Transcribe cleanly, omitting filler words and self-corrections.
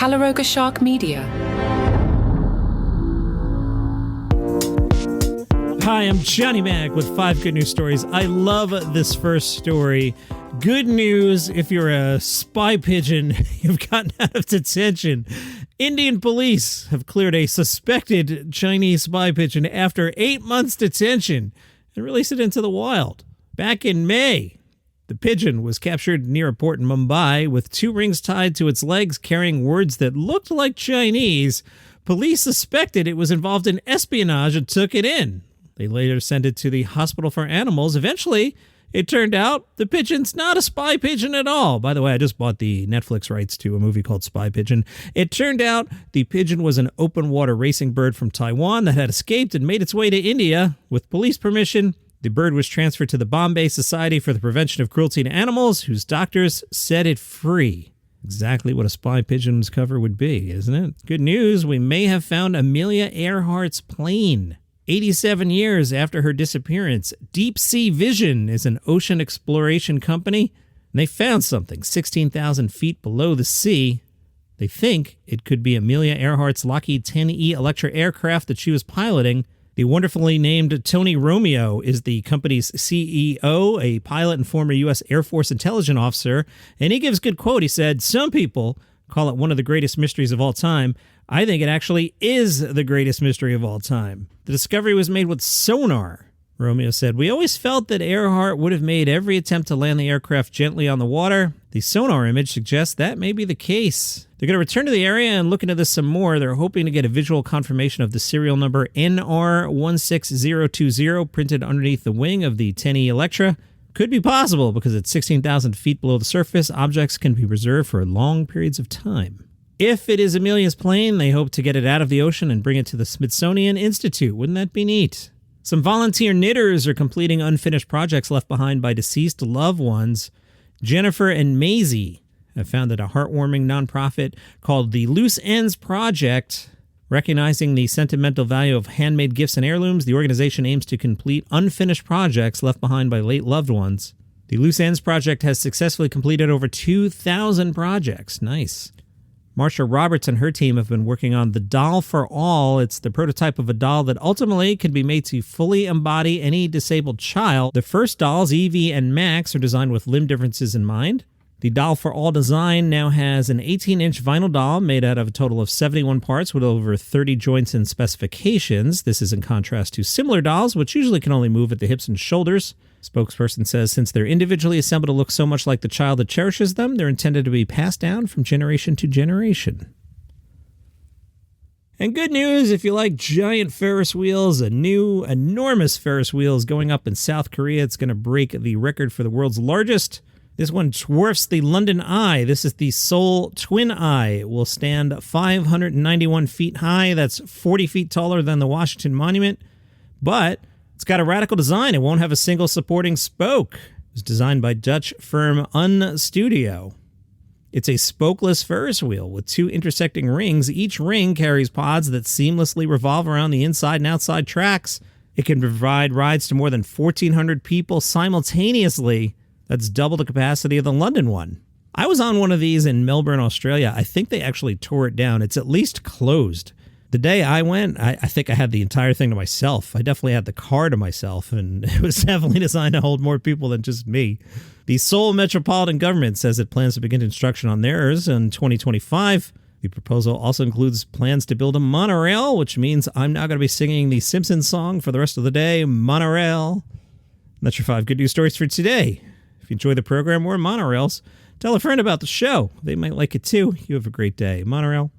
Calaroga Shark Media. Hi, I'm Johnny Mac with 5 good news stories. I love this first story. Good news if you're a spy pigeon, you've gotten out of detention. Indian police have cleared a suspected Chinese spy pigeon after 8 months detention and released it into the wild. Back in May, the pigeon was captured near a port in Mumbai with 2 rings tied to its legs carrying words that looked like Chinese. Police suspected it was involved in espionage and took it in. They later sent it to the hospital for animals. Eventually, it turned out the pigeon's not a spy pigeon at all. By the way, I just bought the Netflix rights to a movie called Spy Pigeon. It turned out the pigeon was an open water racing bird from Taiwan that had escaped and made its way to India. With police permission, the bird was transferred to the Bombay Society for the Prevention of Cruelty to Animals, whose doctors set it free. Exactly what a spy pigeon's cover would be, isn't it? Good news, we may have found Amelia Earhart's plane. 87 years after her disappearance, Deep Sea Vision is an ocean exploration company, and they found something 16,000 feet below the sea. They think it could be Amelia Earhart's Lockheed 10E Electra aircraft that she was piloting. The wonderfully named Tony Romeo is the company's CEO, a pilot and former U.S. Air Force intelligence officer, and he gives a good quote. He said, "Some people call it one of the greatest mysteries of all time. I think it actually is the greatest mystery of all time. The discovery was made with sonar." Romeo said, "We always felt that Earhart would have made every attempt to land the aircraft gently on the water. The sonar image suggests that may be the case." They're going to return to the area and look into this some more. They're hoping to get a visual confirmation of the serial number NR16020 printed underneath the wing of the 10E Electra. Could be possible because at 16,000 feet below the surface, objects can be preserved for long periods of time. If it is Amelia's plane, they hope to get it out of the ocean and bring it to the Smithsonian Institute. Wouldn't that be neat? Some volunteer knitters are completing unfinished projects left behind by deceased loved ones. Jennifer and Maisie have founded a heartwarming nonprofit called the Loose Ends Project. Recognizing the sentimental value of handmade gifts and heirlooms, the organization aims to complete unfinished projects left behind by late loved ones. The Loose Ends Project has successfully completed over 2,000 projects. Nice. Marsha Roberts and her team have been working on the Doll for All. It's the prototype of a doll that ultimately can be made to fully embody any disabled child. The first dolls, Evie and Max, are designed with limb differences in mind. The Doll for All design now has an 18-inch vinyl doll made out of a total of 71 parts with over 30 joints and specifications. This is in contrast to similar dolls, which usually can only move at the hips and shoulders. Spokesperson says since they're individually assembled to look so much like the child that cherishes them, they're intended to be passed down from generation to generation. And good news, if you like giant Ferris wheels, a new enormous Ferris wheel is going up in South Korea. It's going to break the record for the world's largest. This one dwarfs the London Eye. This is the Seoul Twin Eye. It will stand 591 feet high. That's 40 feet taller than the Washington Monument. But it's got a radical design. It won't have a single supporting spoke. It was designed by Dutch firm Studio. It's a spokeless Ferris wheel with 2 intersecting rings. Each ring carries pods that seamlessly revolve around the inside and outside tracks. It can provide rides to more than 1,400 people simultaneously. That's double the capacity of the London one. I was on one of these in Melbourne, Australia. I think they actually tore it down. It's at least closed. The day I went, I think I had the entire thing to myself. I definitely had the car to myself, and it was definitely designed to hold more people than just me. The Seoul Metropolitan Government says it plans to begin construction on theirs in 2025. The proposal also includes plans to build a monorail, which means I'm now going to be singing the Simpsons song for the rest of the day, Monorail. That's your 5 good news stories for today. If you enjoy the program or monorails, tell a friend about the show. They might like it too. You have a great day. Monorail.